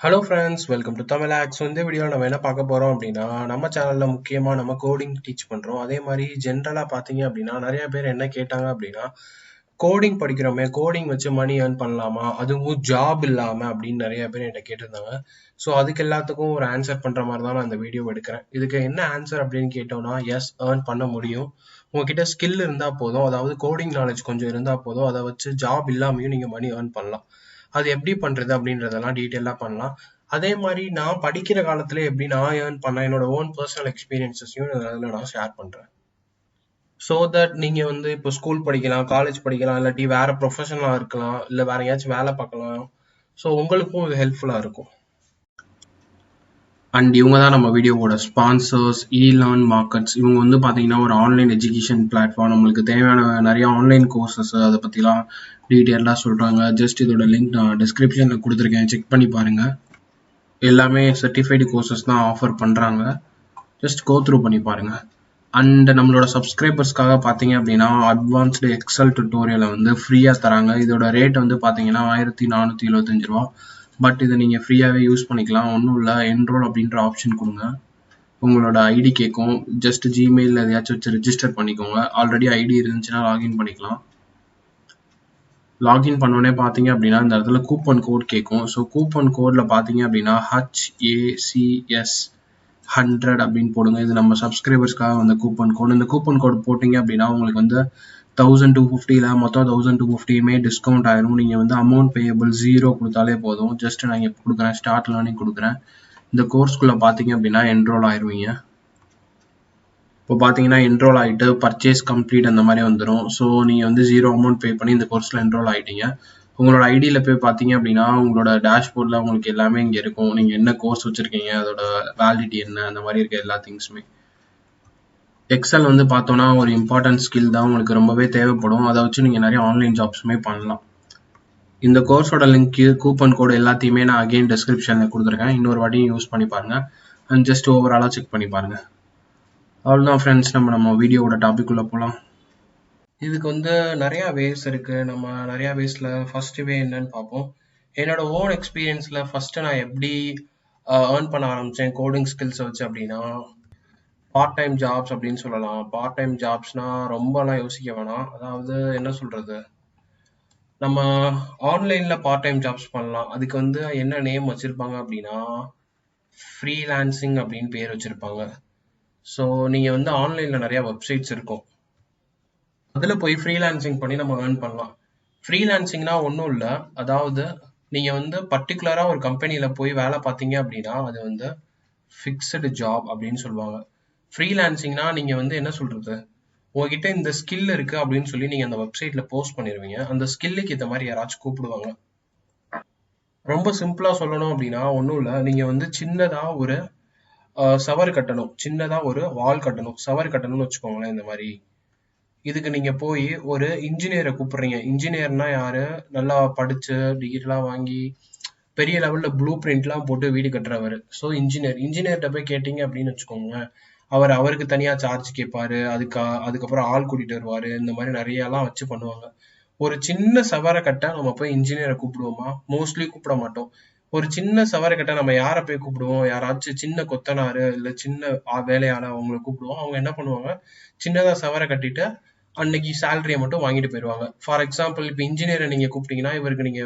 Hello friends, welcome to தமிழாக்ஸ். இந்த வீடியோவில் நம்ம என்ன பார்க்க போகிறோம் அப்படின்னா, நம்ம சேனலில் முக்கியமாக நம்ம கோடிங் டீச் பண்ணுறோம். அதே மாதிரி ஜென்ரலாக பார்த்தீங்க அப்படின்னா நிறைய பேர் என்ன கேட்டாங்க அப்படின்னா, கோடிங் படிக்கிறோமே, கோடிங் வச்சு மணி ஏர்ன் பண்ணலாமா, அதுவும் ஜாப் இல்லாமல் அப்படின்னு நிறைய பேர் என்கிட்ட கேட்டிருந்தாங்க. ஸோ அதுக்கு எல்லாத்துக்கும் ஒரு ஆன்சர் பண்ணுற மாதிரி தான் நான் இந்த வீடியோ எடுக்கிறேன். இதுக்கு என்ன ஆன்சர் அப்படின்னு கேட்டோம்னா, எஸ், ஏர்ன் பண்ண முடியும். உங்ககிட்ட ஸ்கில் இருந்தால் போதும், அதாவது கோடிங் நாலேஜ் கொஞ்சம் இருந்தால் போதும், அதை வச்சு ஜாப் இல்லாமையும் நீங்கள் மணி ஏர்ன் பண்ணலாம். அது எப்படி பண்றது அப்படின்றதெல்லாம் டீட்டெயிலா பண்ணலாம். அதே மாதிரி நான் படிக்கிற காலத்துல எப்படி நான் ஏர்ன் பண்ணேன், என்னோட ஓன் பர்சனல் எக்ஸ்பீரியன்ஸஸையும் அதில் நான் ஷேர் பண்றேன். ஸோ தட் நீங்க வந்து இப்போ ஸ்கூல் படிக்கலாம், காலேஜ் படிக்கலாம், இல்லாட்டி வேற ப்ரொஃபஷனலா இருக்கலாம், இல்ல வேற எங்கேயாச்சும் வேலை பார்க்கலாம். ஸோ உங்களுக்கும் இது ஹெல்ப்ஃபுல்லா இருக்கும். அண்ட் இவங்க தான் நம்ம வீடியோவோட ஸ்பான்சர்ஸ், ஈலான் மார்க்கெட்ஸ். இவங்க வந்து பார்த்தீங்கன்னா ஒரு ஆன்லைன் எஜுகேஷன் பிளாட்ஃபார்ம். நம்மளுக்கு தேவையான நிறைய ஆன்லைன் கோர்சஸ் அதை பற்றிலாம் டீட்டெயிலாக சொல்கிறாங்க. ஜஸ்ட் இதோட லிங்க் நான் டிஸ்கிரிப்ஷனில் கொடுத்துருக்கேன், செக் பண்ணி பாருங்கள். எல்லாமே சர்டிஃபைடு கோர்சஸ் தான் ஆஃபர் பண்ணுறாங்க. ஜஸ்ட் கோ த்ரூ பண்ணி பாருங்கள். அண்ட் நம்மளோட சப்ஸ்கிரைபர்ஸ்க்காக பார்த்தீங்க அப்படின்னா அட்வான்ஸ்டு எக்ஸல் டுட்டோரியலை வந்து ஃப்ரீயாக தராங்க. இதோட ரேட் வந்து பார்த்தீங்கன்னா 1475 ரூபா. பட் இதை நீங்கள் ஃப்ரீயாகவே யூஸ் பண்ணிக்கலாம். ஒன்றும் இல்லை, என்ரோல் அப்படின்ற ஆப்ஷன் கொடுங்க. உங்களோட ஐடி கேட்கும். ஜஸ்ட் ஜிமெயில் எதையாச்சும் வச்சு ரிஜிஸ்டர் பண்ணிக்கோங்க. ஆல்ரெடி ஐடி இருந்துச்சுன்னா லாகின் பண்ணிக்கலாம். லாகின் பண்ணோடனே பார்த்தீங்க அப்படின்னா இந்த இடத்துல கூப்பன் கோட் கேட்கும். ஸோ கூப்பன் கோடில் பார்த்தீங்க அப்படின்னா HACS 100 அப்படின்னு போடுங்க. இது நம்ம சப்ஸ்கிரைபர்ஸ்க்காக வந்த கூப்பன் கோட். இந்த கூப்பன் கோட் போட்டிங்க அப்படின்னா உங்களுக்கு வந்து 1250 மொத்தம் 1250 டிஸ்கவுண்ட் ஆயிரும். நீங்கள் வந்து அமௌண்ட் பேயபிள் 0 கொடுத்தாலே போதும். ஜஸ்ட் நான் இங்கே கொடுக்குறேன், ஸ்டார்ட் லேர்னிங் கொடுக்குறேன். இந்த கோர்ஸ்குள்ளே பார்த்தீங்க அப்படின்னா என்ரோல் ஆயிடுவீங்க. இப்போ பார்த்தீங்கன்னா என்ரோல் ஆகிட்டு பர்ச்சேஸ் கம்ப்ளீட் அந்த மாதிரி வந்துடும். ஸோ நீங்கள் வந்து 0 அமௌண்ட் பே பண்ணி இந்த கோர்ஸில் என்ரோல் ஆகிட்டீங்க. உங்களோட ஐடியில் போய் பார்த்தீங்க அப்படின்னா உங்களோட டேஷ்போர்டில் உங்களுக்கு எல்லாமே இங்கே இருக்கும். நீங்கள் என்ன கோர்ஸ் வச்சுருக்கீங்க, அதோட வேலிடிட்டி என்ன, அந்த மாதிரி இருக்க எல்லா திங்ஸுமே. எக்ஸல் வந்து பார்த்தோன்னா ஒரு இம்பார்ட்டன்ட் ஸ்கில் தான், உங்களுக்கு ரொம்பவே தேவைப்படும். அதை வச்சு நீங்கள் நிறைய ஆன்லைன் ஜாப்ஸுமே பண்ணலாம். இந்த கோர்ஸோட லிங்க், கூப்பன் கோடு எல்லாத்தையுமே நான் அகெயின் டிஸ்கிரிப்ஷனில் கொடுத்துருக்கேன். இன்னொரு வாட்டியும் யூஸ் பண்ணி பாருங்கள். அண்ட் ஜஸ்ட் ஓவராலாக செக் பண்ணி பாருங்கள். அவ்வளோதான் ஃப்ரெண்ட்ஸ், நம்ம வீடியோவோட டாபிக் உள்ள போகலாம். இதுக்கு வந்து நிறையா வேஸ் இருக்குது. நம்ம நிறையா வேஸில் ஃபஸ்ட்டு வே என்னன்னு பார்ப்போம். என்னோட ஓன் எக்ஸ்பீரியன்ஸில் ஃபஸ்ட்டு நான் எப்படி ஏர்ன் பண்ண ஆரம்பித்தேன் கோடிங் ஸ்கில்ஸை வச்சு அப்படின்னா, பார்ட் டைம் ஜாப்ஸ் அப்படின்னு சொல்லலாம். பார்ட் டைம் ஜாப்ஸ்னால் ரொம்பலாம் யோசிக்க வேணாம். அதாவது என்ன சொல்கிறது, நம்ம ஆன்லைனில் பார்ட் டைம் ஜாப்ஸ் பண்ணலாம். அதுக்கு வந்து என்ன நேம் வச்சுருப்பாங்க அப்படின்னா, ஃப்ரீலான்சிங் அப்படின்னு பேர் வச்சுருப்பாங்க. ஸோ நீங்கள் வந்து ஆன்லைனில் நிறையா வெப்சைட்ஸ் இருக்கும், அதில் போய் ஃப்ரீலான்சிங் பண்ணி நம்ம ஏர்ன் பண்ணலாம். ஃப்ரீலான்சிங்னா ஒன்றும் இல்லை, அதாவது நீங்கள் வந்து பர்டிகுலராக ஒரு கம்பெனியில் போய் வேலை பார்த்தீங்க அப்படின்னா அது வந்து ஃபிக்ஸ்டு ஜாப் அப்படின்னு சொல்லுவாங்க. ஃப்ரீலான்சிங்னா நீங்கள் வந்து என்ன சொல்கிறது, உங்ககிட்ட இந்த ஸ்கில் இருக்குது அப்படின்னு சொல்லி நீங்கள் அந்த வெப்சைட்டில் போஸ்ட் பண்ணிடுவீங்க. அந்த ஸ்கில்லுக்கு இந்த மாதிரி யாராச்சும் கூப்பிடுவாங்க. ரொம்ப சிம்பிளாக சொல்லணும் அப்படின்னா ஒன்றும் இல்லை, நீங்கள் வந்து சின்னதாக ஒரு சவர் கட்டணும், சின்னதாக ஒரு வால் கட்டணும், சவர் கட்டணும்னு வச்சுக்கோங்களேன். இந்த மாதிரி இதுக்கு நீங்க போய் ஒரு இன்ஜினியரை கூப்பிடுறீங்க. இன்ஜினியர்னா யாரு, நல்லா படிச்சு டிகிரிலாம் வாங்கி பெரிய லெவல்ல ப்ளூ பிரிண்ட்லாம் போட்டு வீடு கட்டுறவர். ஸோ இன்ஜினியர்கிட்ட போய் கேட்டீங்க அப்படின்னு வச்சுக்கோங்க, அவருக்கு தனியா சார்ஜ் கேட்பாரு. அதுக்கப்புறம் ஆள் கூட்டிட்டு வருவாரு. இந்த மாதிரி நிறையலாம் வச்சு பண்ணுவாங்க. ஒரு சின்ன சவரை கட்ட நம்ம போய் இன்ஜினியரை கூப்பிடுவோமா? மோஸ்ட்லி கூப்பிட மாட்டோம். ஒரு சின்ன சவரை கட்ட நம்ம யாரை போய் கூப்பிடுவோம்? யாராச்சும் சின்ன கொத்தனாரு இல்ல சின்ன வேலையாளர் அவங்களை கூப்பிடுவோம். அவங்க என்ன பண்ணுவாங்க, சின்னதா சவரை கட்டிட்டு அன்னைக்கு சேலரியை மட்டும் வாங்கிட்டு போயிடுவாங்க. ஃபார் எக்ஸாம்பிள் இப்போ இன்ஜினியரை நீங்க கூப்பிட்டீங்கன்னா இவருக்கு நீங்க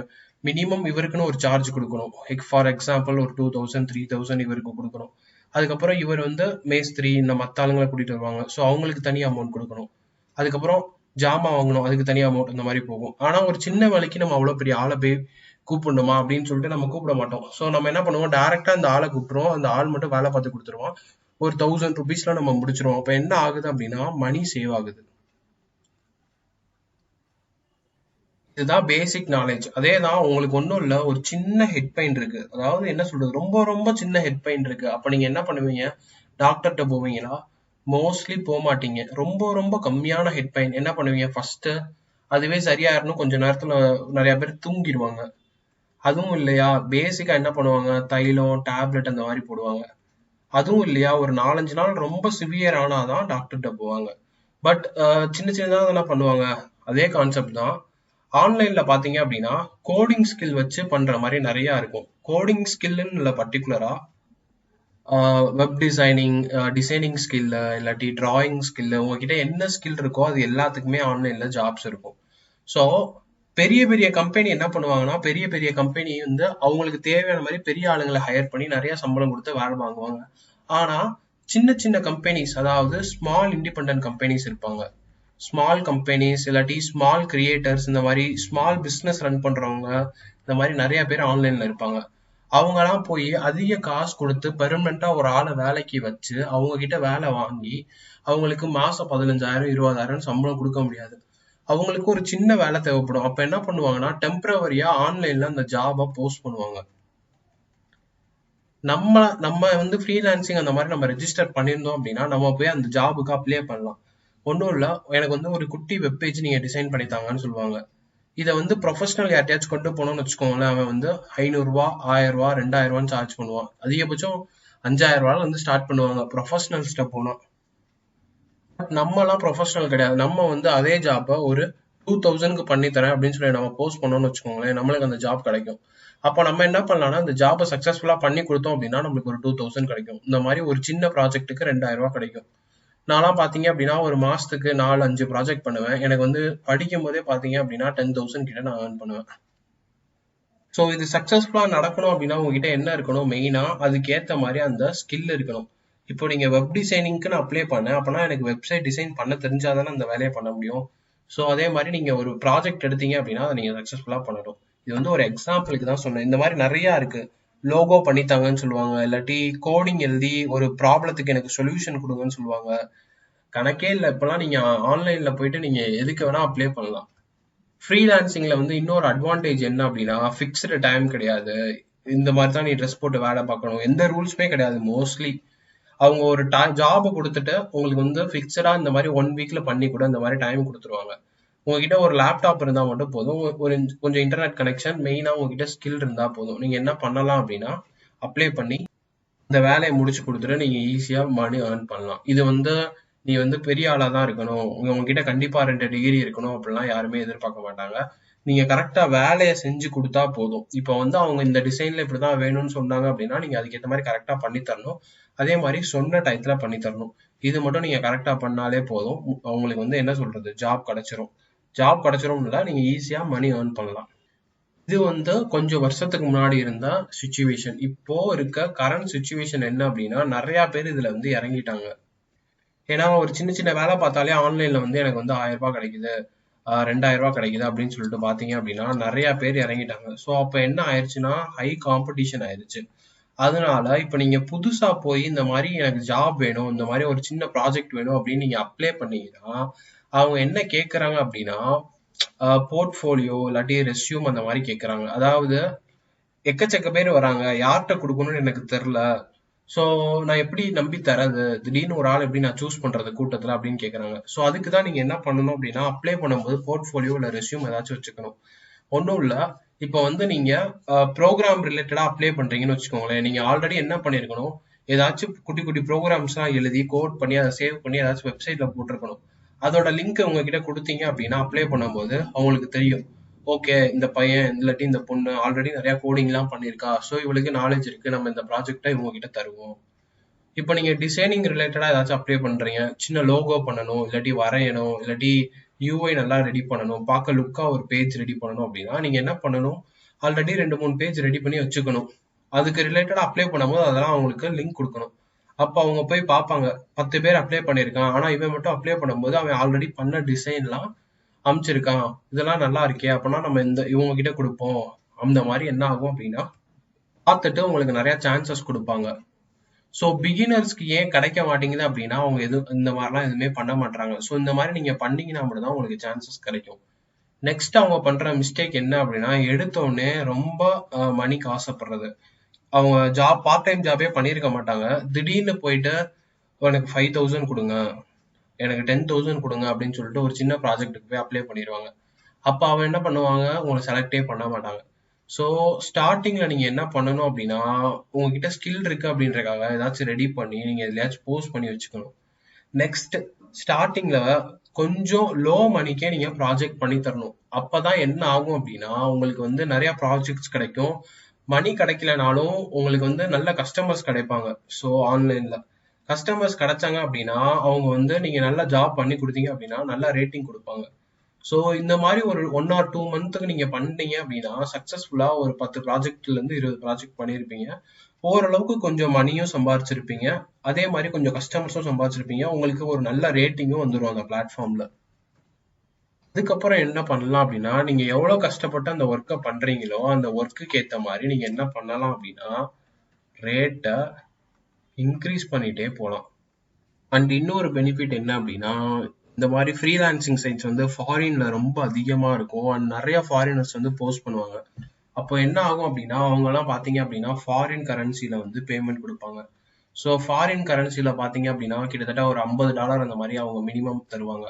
மினிமம் இவருக்குன்னு ஒரு சார்ஜ் கொடுக்கணும். ஃபார் எக்ஸாம்பிள் ஒரு 2000 3000 இவருக்கு கொடுக்கணும். அதுக்கப்புறம் இவர் வந்து மேஸ்திரி இந்த மற்ற ஆளுங்களை கூட்டிட்டு வருவாங்க. ஸோ அவங்களுக்கு தனி அமௌண்ட் கொடுக்கணும். அதுக்கப்புறம் ஜாமா வாங்கணும், அதுக்கு தனி அமௌண்ட், இந்த மாதிரி போகும். ஆனா ஒரு சின்ன வேலைக்கு நம்ம அவ்வளவு பெரிய ஆளை போய் கூப்பிடணுமா அப்படின்னு சொல்லிட்டு நம்ம கூப்பிட மாட்டோம். ஸோ நம்ம என்ன பண்ணுவோம், டைரக்டா அந்த ஆளை கூப்பிட்டுருவோம். அந்த ஆள் மட்டும் வேலை பார்த்து கொடுத்துருவோம். ஒரு 1000 rupeesல நம்ம முடிச்சிருவோம். அப்ப என்ன ஆகுது அப்படின்னா மணி சேவ் ஆகுது. இதுதான் பேசிக் நாலேஜ். அதே தான் உங்களுக்கு ஒன்றும் இல்லை, ஒரு சின்ன ஹெட் பெயின் இருக்கு, அதாவது என்ன சொல்றது, ரொம்ப ரொம்ப சின்ன ஹெட் பெயின் இருக்கு. அப்ப நீங்க என்ன பண்ணுவீங்க, டாக்டர்கிட்ட போவீங்களா? மோஸ்ட்லி போக மாட்டீங்க. ரொம்ப ரொம்ப கம்மியான ஹெட் பெயின் என்ன பண்ணுவீங்க, ஃபர்ஸ்ட் அதுவே சரியாயிரணும் கொஞ்ச நேரத்துல நிறைய பேர் தூங்கிடுவாங்க. அதுவும் இல்லையா, பேசிக்கா என்ன பண்ணுவாங்க, தைலம் டேப்லெட் அந்த மாதிரி போடுவாங்க. அதுவும் இல்லையா, ஒரு 4-5 நாள் ரொம்ப சிவியர் ஆனாதான் டாக்டர்கிட்ட போவாங்க. பட் சின்ன சின்னதாக என்ன பண்ணுவாங்க, அதே கான்செப்ட் தான். ஆன்லைன்ல பாத்தீங்க அப்படின்னா கோடிங் ஸ்கில் வச்சு பண்ற மாதிரி நிறைய இருக்கும். கோடிங் ஸ்கில்னு இல்ல பர்டிகுலரா வெப் டிசைனிங், டிசைனிங் ஸ்கில், இல்லாட்டி டிராயிங் ஸ்கில், உங்ககிட்ட என்ன ஸ்கில் இருக்கோ அது எல்லாத்துக்குமே ஆன்லைன்ல ஜாப்ஸ் இருக்கும். ஸோ பெரிய பெரிய கம்பெனி என்ன பண்ணுவாங்கன்னா, பெரிய பெரிய கம்பெனி வந்து அவங்களுக்கு தேவையான மாதிரி பெரிய ஆளுங்களை ஹையர் பண்ணி நிறைய சம்பளம் கொடுத்து வேலை வாங்குவாங்க. ஆனா சின்ன சின்ன கம்பெனிஸ், அதாவது ஸ்மால் இண்டிபெண்டன்ட் கம்பெனிஸ் இருப்பாங்க. ஸ்மால் கம்பெனிஸ் இல்லாட்டி ஸ்மால் கிரியேட்டர்ஸ், இந்த மாதிரி ஸ்மால் பிஸ்னஸ் ரன் பண்றவங்க, இந்த மாதிரி நிறைய பேர் ஆன்லைன்ல இருப்பாங்க. அவங்கலாம் போய் அதிக காசு கொடுத்து பெர்மனண்டா ஒரு ஆளை வேலைக்கு வச்சு அவங்க கிட்ட வேலை வாங்கி அவங்களுக்கு மாசம் 15,000 20,000 சம்பளம் கொடுக்க முடியாது. அவங்களுக்கு ஒரு சின்ன வேலை தேவைப்படும். அப்ப என்ன பண்ணுவாங்கன்னா, டெம்பரவரியா ஆன்லைன்ல அந்த ஜாபை போஸ்ட் பண்ணுவாங்க. நம்ம நம்ம வந்து ஃப்ரீலான்சிங் அந்த மாதிரி நம்ம ரெஜிஸ்டர் பண்ணியிருந்தோம் அப்படின்னா நம்ம போய் அந்த ஜாபுக்கு அப்ளை பண்ணலாம். ஒன்றும் இல்லை, எனக்கு வந்து ஒரு குட்டி வெப்பேஜ் நீங்க டிசைன் பண்ணித்தாங்கன்னு சொல்லுவாங்க. இதை வந்து ப்ரொஃபஷனல் யார்ட்டையாச்சும் கொண்டு போனோம்னு வச்சுக்கோங்களேன், அவன் வந்து 500 ரூபா 1000 ரூபா 2000 சார்ஜ் பண்ணுவான். அதிகபட்சம் 5000 வந்து ஸ்டார்ட் பண்ணுவாங்க ப்ரொஃபஷனல்ஸ்ட போனா. பட் நம்மலாம் ப்ரொஃபஷனல் கிடையாது. நம்ம வந்து அதே ஜாப்பை ஒரு 2000க்கு பண்ணி தரேன் அப்படின்னு சொல்லி நம்ம போஸ்ட் பண்ணோம்னு வச்சுக்கோங்களேன், நம்மளுக்கு அந்த ஜாப் கிடைக்கும். அப்போ நம்ம என்ன பண்ணலாம்னா, அந்த ஜாபை சக்சஸ்ஃபுல்லா பண்ணி கொடுத்தோம் அப்படின்னா நம்மளுக்கு ஒரு 2000 கிடைக்கும். இந்த மாதிரி ஒரு சின்ன ப்ராஜெக்ட்டுக்கு 2000 கிடைக்கும். நான்லாம் பாத்தீங்க அப்படின்னா ஒரு மாசத்துக்கு 4-5 ப்ராஜெக்ட் பண்ணுவேன். எனக்கு வந்து படிக்கும் போதே பாத்தீங்க அப்படின்னா 10,000 கிட்ட நான் ஏர்ன் பண்ணுவேன். ஸோ இது சக்சஸ்ஃபுல்லா நடக்கணும் அப்படின்னா உங்ககிட்ட என்ன இருக்கணும், மெயினா அதுக்கேற்ற மாதிரி அந்த ஸ்கில் இருக்கணும். இப்போ நீங்க வெப் டிசைனிங்க்கு நான் அப்ளை பண்ணேன் அப்படின்னா எனக்கு வெப்சைட் டிசைன் பண்ண தெரிஞ்சாதானே அந்த வேலையை பண்ண முடியும். ஸோ அதே மாதிரி நீங்க ஒரு ப்ராஜெக்ட் எடுத்தீங்க அப்படின்னா அதை நீங்க சக்சஸ்ஃபுல்லா பண்ணணும். இது வந்து ஒரு எக்ஸாம்பிளுக்கு தான் சொன்னேன். இந்த மாதிரி நிறைய இருக்கு. லோகோ பண்ணித்தாங்கன்னு சொல்லுவாங்க, இல்லாட்டி கோடிங் எழுதி ஒரு ப்ராப்ளத்துக்கு எனக்கு சொல்யூஷன் கொடுங்கன்னு சொல்லுவாங்க. கணக்கே இல்லை. இப்பெல்லாம் நீங்க ஆன்லைன்ல போயிட்டு நீங்க எதுக்கு வேணா அப்ளை பண்ணலாம். ஃப்ரீலான்சிங்ல வந்து இன்னொரு அட்வான்டேஜ் என்ன அப்படின்னா, ஃபிக்ஸ்டு டைம் கிடையாது. இந்த மாதிரி தான் நீ ட்ரெஸ் போட்டு வேலை பார்க்கணும், எந்த ரூல்ஸுமே கிடையாது. மோஸ்ட்லி அவங்க ஒரு ஜாபை கொடுத்துட்டு உங்களுக்கு வந்து ஃபிக்ஸடா இந்த மாதிரி 1 வீக்ல பண்ணி கூட இந்த மாதிரி டைம் கொடுத்துருவாங்க. உங்ககிட்ட ஒரு லேப்டாப் இருந்தா மட்டும் போதும், ஒரு கொஞ்சம் இன்டர்நெட் கனெக்ஷன், மெயினா உங்ககிட்ட ஸ்கில் இருந்தா போதும். நீங்க என்ன பண்ணலாம் அப்படின்னா, அப்ளை பண்ணி இந்த வேலையை முடிச்சு கொடுத்துட்டு நீங்க ஈஸியா மணி ஏர்ன் பண்ணலாம். இது வந்து நீ வந்து பெரிய ஆளா தான் இருக்கணும், உங்ககிட்ட கண்டிப்பா 2 டிகிரி இருக்கணும் அப்படிலாம் யாருமே எதிர்பார்க்க மாட்டாங்க. நீங்க கரெக்டா வேலையை செஞ்சு கொடுத்தா போதும். இப்போ வந்து அவங்க இந்த டிசைன்ல இப்படிதான் வேணும்னு சொன்னாங்க அப்படின்னா நீங்க அதுக்கேற்ற மாதிரி கரெக்டா பண்ணி தரணும். அதே மாதிரி சொன்ன டயத்துல பண்ணி தரணும். இது மட்டும் நீங்க கரெக்டா பண்ணாலே போதும், உங்களுக்கு வந்து என்ன சொல்றது, ஜாப் கிடைச்சிரும். ஜாப் கிடைச்சிரும்ல, நீங்க ஈஸியா மணி ஏர்ன் பண்ணலாம். இது வந்து கொஞ்சம் வருஷத்துக்கு முன்னாடி இருந்த சுச்சுவேஷன். இப்போ இருக்க கரண்ட் சுச்சுவேஷன் என்ன அப்படின்னா, நிறைய பேர் இதுல வந்து இறங்கிட்டாங்க. ஏன்னா ஒரு சின்ன சின்ன வேலை பார்த்தாலே ஆன்லைன்ல வந்து எனக்கு வந்து 1000 ரூபாய் கிடைக்குது, 2000 ரூபாய் கிடைக்குது அப்படின்னு சொல்லிட்டு பாத்தீங்க அப்படின்னா நிறைய பேர் இறங்கிட்டாங்க. ஸோ அப்ப என்ன ஆயிடுச்சுன்னா, ஹை காம்படிஷன் ஆயிடுச்சு. அதனால இப்ப நீங்க புதுசா போய் இந்த மாதிரி எனக்கு ஜாப் வேணும், இந்த மாதிரி ஒரு சின்ன ப்ராஜெக்ட் வேணும் அப்படின்னு நீங்க அப்ளை பண்ணீங்கன்னா அவங்க என்ன கேட்கறாங்க அப்படின்னா, போர்ட்ஃபோலியோ இல்லாட்டி ரெஸ்யூம் அந்த மாதிரி கேட்கறாங்க. அதாவது எக்கச்சக்க பேர் வராங்க, யார்கிட்ட கொடுக்கணும்னு எனக்கு தெரியல, ஸோ நான் எப்படி நம்பி தரது, திடீர்னு ஒரு ஆள் எப்படி நான் சூஸ் பண்றது கூட்டத்துல அப்படின்னு கேட்கறாங்க. ஸோ அதுக்கு தான் நீங்க என்ன பண்ணணும் அப்படின்னா, அப்ளை பண்ணும்போது போர்ட்ஃபோலியோ இல்ல ரெஸ்யூம் ஏதாச்சும் வச்சுக்கணும். ஒன்றும் இல்ல, இப்போ வந்து நீங்க ப்ரோக்ராம் ரிலேட்டடா அப்ளை பண்றீங்கன்னு வச்சுக்கோங்களேன், நீங்க ஆல்ரெடி என்ன பண்ணிருக்கணும், ஏதாச்சும் குட்டி குட்டி ப்ரோக்ராம்ஸ் எல்லாம் எழுதி கோட் பண்ணி அதை சேவ் பண்ணி ஏதாச்சும் வெப்சைட்ல போட்டிருக்கணும். அதோட லிங்க் உங்ககிட்ட கொடுத்தீங்க அப்படின்னா அப்ளை பண்ணும்போது அவங்களுக்கு தெரியும், ஓகே இந்த பையன் இல்லாட்டி இந்த பொண்ணு ஆல்ரெடி நிறைய கோடிங் எல்லாம் பண்ணிருக்கா, ஸோ இவளுக்கு நாலேஜ் இருக்கு, நம்ம இந்த ப்ராஜெக்டை இவங்க கிட்ட தருவோம். இப்போ நீங்க டிசைனிங் ரிலேட்டடா ஏதாச்சும் அப்ளை பண்றீங்க, சின்ன லோகோ பண்ணணும் இல்லாட்டி வரையணும் இல்லாட்டி யூஐ நல்லா ரெடி பண்ணணும், பார்க்க லுக்கா ஒரு பேஜ் ரெடி பண்ணணும் அப்படின்னா நீங்க என்ன பண்ணணும், ஆல்ரெடி 2-3 பேஜ் ரெடி பண்ணி வச்சுக்கணும். அதுக்கு ரிலேட்டடா அப்ளை பண்ணும்போது அதெல்லாம் அவங்களுக்கு லிங்க் கொடுக்கணும். அப்ப அவங்க போய் பார்ப்பாங்க, 10 பேர் அப்ளை பண்ணிருக்கான், ஆனா இவன் மட்டும் அப்ளை பண்ணும்போது அவன் ஆல்ரெடி பண்ண டிசைன்லாம் அமைச்சிருக்கான், இதெல்லாம் நல்லா இருக்கே, அப்படின்னா நம்ம இந்த இவங்க கிட்ட கொடுப்போம். அந்த மாதிரி என்ன ஆகும் அப்படின்னா பார்த்துட்டு உங்களுக்கு நிறைய சான்சஸ் கொடுப்பாங்க. ஸோ பிகினர்ஸ்க்கு ஏன் கிடைக்க மாட்டேங்குது அப்படின்னா, அவங்க இந்த மாதிரிலாம் எதுவுமே பண்ண மாட்டாங்க. ஸோ இந்த மாதிரி நீங்க பண்ணீங்கன்னா மட்டும்தான் உங்களுக்கு சான்சஸ் கிடைக்கும். நெக்ஸ்ட் அவங்க பண்ற மிஸ்டேக் என்ன அப்படின்னா, எடுத்தோடனே ரொம்ப மணிக்கு ஆசைப்படுறது. அவங்க பார்ட் டைம் ஜாபே பண்ணியிருக்க மாட்டாங்க, திடீர்னு போயிட்டு எனக்கு 5000 கொடுங்க, எனக்கு 10,000 கொடுங்க அப்படின்னு சொல்லிட்டு ஒரு சின்ன ப்ராஜெக்ட்டுக்கு போய் அப்ளை பண்ணிடுவாங்க. அப்ப அவன் என்ன பண்ணுவாங்க, உங்களை செலக்டே பண்ண மாட்டாங்க. ஸோ ஸ்டார்டிங்ல நீங்க என்ன பண்ணணும் அப்படின்னா, உங்ககிட்ட ஸ்கில் இருக்கு அப்படின்றக்காக ஏதாச்சும் ரெடி பண்ணி நீங்க எதுலயாச்சும் போஸ்ட் பண்ணி வச்சுக்கணும். நெக்ஸ்ட் ஸ்டார்டிங்ல கொஞ்சம் லோ மணிக்கே நீங்க ப்ராஜெக்ட் பண்ணி தரணும். அப்பதான் என்ன ஆகும் அப்படின்னா உங்களுக்கு வந்து நிறைய ப்ராஜெக்ட்ஸ் கிடைக்கும். மணி கிடைக்கலனாலும் உங்களுக்கு வந்து நல்ல கஸ்டமர்ஸ் கிடைப்பாங்க. ஸோ ஆன்லைன்ல கஸ்டமர்ஸ் கிடைச்சாங்க அப்படின்னா அவங்க வந்து நீங்க நல்ல ஜாப் பண்ணி கொடுத்தீங்க அப்படின்னா நல்ல ரேட்டிங் கொடுப்பாங்க. ஸோ இந்த மாதிரி ஒரு 1 or 2 மந்த்துக்கு நீங்க பண்ணீங்க அப்படின்னா சக்சஸ்ஃபுல்லா ஒரு 10 ப்ராஜெக்ட்ல இருந்து 20 ப்ராஜெக்ட் பண்ணியிருப்பீங்க. ஓரளவுக்கு கொஞ்சம் மணியும் சம்பாதிச்சிருப்பீங்க. அதே மாதிரி கொஞ்சம் கஸ்டமர்ஸும் சம்பாதிச்சிருப்பீங்க. உங்களுக்கு ஒரு நல்ல ரேட்டிங்கும் வந்துடும் அந்த பிளாட்ஃபார்ம்ல. அதுக்கப்புறம் என்ன பண்ணலாம் அப்படின்னா நீங்க எவ்வளவு கஷ்டப்பட்டு அந்த ஒர்க்கை பண்றீங்களோ அந்த ஒர்க்குக்கு ஏத்த மாதிரி நீங்க என்ன பண்ணலாம் அப்படின்னா ரேட்டை இன்க்ரீஸ் பண்ணிட்டே போகலாம். அண்ட் இன்னொரு பெனிஃபிட் என்ன அப்படின்னா இந்த மாதிரி ஃப்ரீலான்சிங் சைட்ஸ் வந்து ஃபாரின்ல ரொம்ப அதிகமா இருக்கும். அண்ட் நிறைய ஃபாரினர்ஸ் வந்து போஸ்ட் பண்ணுவாங்க. அப்போ என்ன ஆகும் அப்படின்னா அவங்க எல்லாம் பாத்தீங்க அப்படின்னா ஃபாரின் கரன்சில வந்து பேமெண்ட் கொடுப்பாங்க. ஸோ ஃபாரின் கரன்சில பாத்தீங்க அப்படின்னா கிட்டத்தட்ட ஒரு $50 அந்த மாதிரி அவங்க மினிமம் தருவாங்க.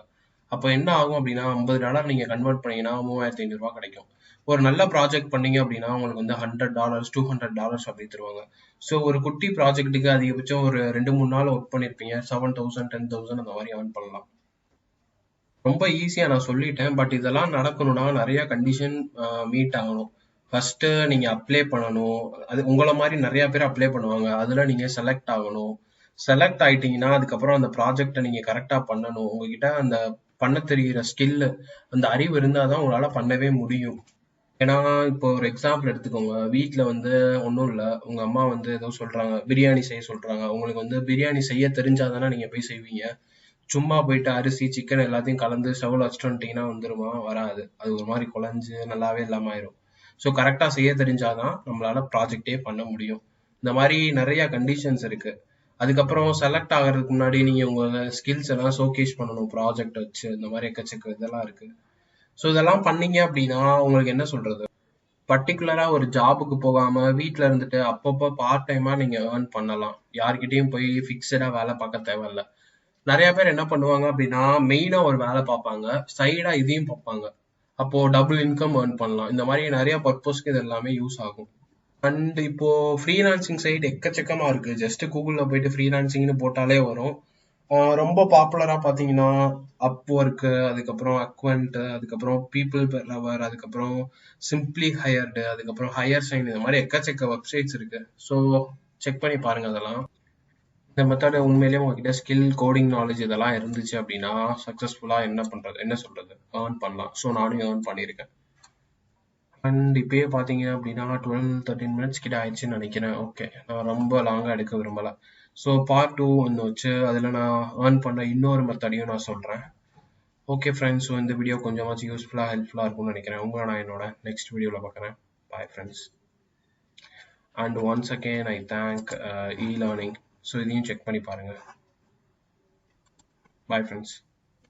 அப்போ என்ன ஆகும் அப்படின்னா $50 நீங்க கன்வெர்ட் பண்ணீங்கன்னா $3500 கிடைக்கும். ஒரு நல்ல ப்ராஜெக்ட் பண்ணீங்க அப்படின்னா உங்களுக்கு வந்து $100 $200 அப்படி தருவாங்க. ஸோ ஒரு குட்டி ப்ராஜெக்ட்டுக்கு அதிகபட்சம் ஒரு 2-3 நாள் ஒர்க் பண்ணிருப்பீங்க. 7000 10,000 அந்த மாதிரி earn பண்ணலாம். ரொம்ப ஈஸியா நான் சொல்லிட்டேன். பட் இதெல்லாம் நடக்கணும்னா நிறைய கண்டிஷன் மீட் ஆகணும். ஃபர்ஸ்ட் நீங்க அப்ளை பண்ணணும். அது உங்கள மாதிரி நிறைய பேர் அப்ளை பண்ணுவாங்க. அதுல நீங்க செலக்ட் ஆகணும். செலக்ட் ஆயிட்டீங்கன்னா அதுக்கப்புறம் அந்த ப்ராஜெக்டை நீங்க கரெக்டா பண்ணணும். உங்ககிட்ட அந்த பண்ண தெரிகிற ஸ்கில், அந்த அறிவு இருந்தாதான் உங்களால பண்ணவே முடியும். ஏன்னா இப்போ ஒரு எக்ஸாம்பிள் எடுத்துக்கோங்க. வீட்ல வந்து ஒன்றும் இல்லை, உங்க அம்மா வந்து ஏதோ சொல்றாங்க, பிரியாணி செய்ய சொல்றாங்க. உங்களுக்கு வந்து பிரியாணி செய்ய தெரிஞ்சாதானே நீங்க போய் செய்வீங்க. சும்மா போயிட்டு அரிசி சிக்கன் எல்லாத்தையும் கலந்து ஸ்டவ்ல வச்சுட்டு வந்துட்டீங்கன்னா வந்துருமா? வராது. அது ஒரு மாதிரி குழஞ்சு நல்லாவே இல்லாம ஆயிரும். ஸோ கரெக்டா செய்ய தெரிஞ்சாதான் நம்மளால ப்ராஜெக்டே பண்ண முடியும். இந்த மாதிரி நிறைய கண்டிஷன்ஸ் இருக்கு. அதுக்கப்புறம் செலக்ட் ஆகிறதுக்கு முன்னாடி நீங்க உங்க ஸ்கில்ஸ் எல்லாம் ஷோகேஸ் பண்ணணும் ப்ராஜெக்ட் வச்சு. இந்த மாதிரி எக்கச்சக்க இதெல்லாம் இருக்கு. ஸோ இதெல்லாம் பண்ணீங்க அப்படின்னா உங்களுக்கு என்ன சொல்றது, பர்டிகுலரா ஒரு ஜாபுக்கு போகாம வீட்ல இருந்துட்டு அப்பப்போ பார்ட் டைமா நீங்க ஏர்ன் பண்ணலாம். யார்கிட்டயும் போய் ஃபிக்ஸடா வேலை பார்க்க தேவையில்ல. நிறைய பேர் என்ன பண்ணுவாங்க அப்படின்னா மெயினா ஒரு வேலை பார்ப்பாங்க, சைடா இதையும் பார்ப்பாங்க. அப்போ டபுள் இன்கம் ஏர்ன் பண்ணலாம். இந்த மாதிரி நிறைய பர்பஸ்க்கு இது எல்லாமே யூஸ் ஆகும். அண்ட் இப்போ ஃப்ரீலான்சிங் சைட் எக்கச்சக்கமா இருக்கு. ஜஸ்ட் கூகுள்ல போயிட்டு ஃப்ரீலான்சிங்னு போட்டாலே வரும். ரொம்ப பாப்புலரா பாத்தீங்கன்னா அப்வொர்க், அதுக்கப்புறம் அக்வென்ட், அதுக்கப்புறம் பீப்புள் லவர், அதுக்கப்புறம் சிம்பிளி ஹையர்டு, அதுக்கப்புறம் ஹையர் சைன், இந்த மாதிரி எக்கச்சக்க வெப்சைட்ஸ் இருக்கு. ஸோ செக் பண்ணி பாருங்க அதெல்லாம். இந்த மெத்தட் உண்மையிலேயே உங்ககிட்ட ஸ்கில், கோடிங் நாலேஜ் இதெல்லாம் இருந்துச்சு அப்படின்னா சக்சஸ்ஃபுல்லா என்ன சொல்றது ஏர்ன் பண்ணலாம். ஸோ நானும் ஏர்ன் பண்ணியிருக்கேன். அண்ட் இப்பயே பார்த்தீங்க அப்படின்னா 12-13 மினிட்ஸ் கிட்ட ஆயிடுச்சுன்னு நினைக்கிறேன். ஓகே, நான் ரொம்ப லாங்காக எடுக்க விரும்பலை. ஸோ பார்ட் 2 ஒன்று வச்சு அதில் நான் ஏர்ன் பண்ண இன்னொரு மெத்தடையும் நான் சொல்கிறேன். ஓகே ஃப்ரெண்ட்ஸ், ஸோ இந்த வீடியோ கொஞ்சமாச்சும் யூஸ்ஃபுல்லாக ஹெல்ப்ஃபுல்லாக இருக்கும்னு நினைக்கிறேன். உங்களை நான் என்னோட நெக்ஸ்ட் வீடியோவில் பார்க்குறேன். Bye friends. And once again I thank E learning. So இதையும் செக் பண்ணி பாருங்கள். Bye friends.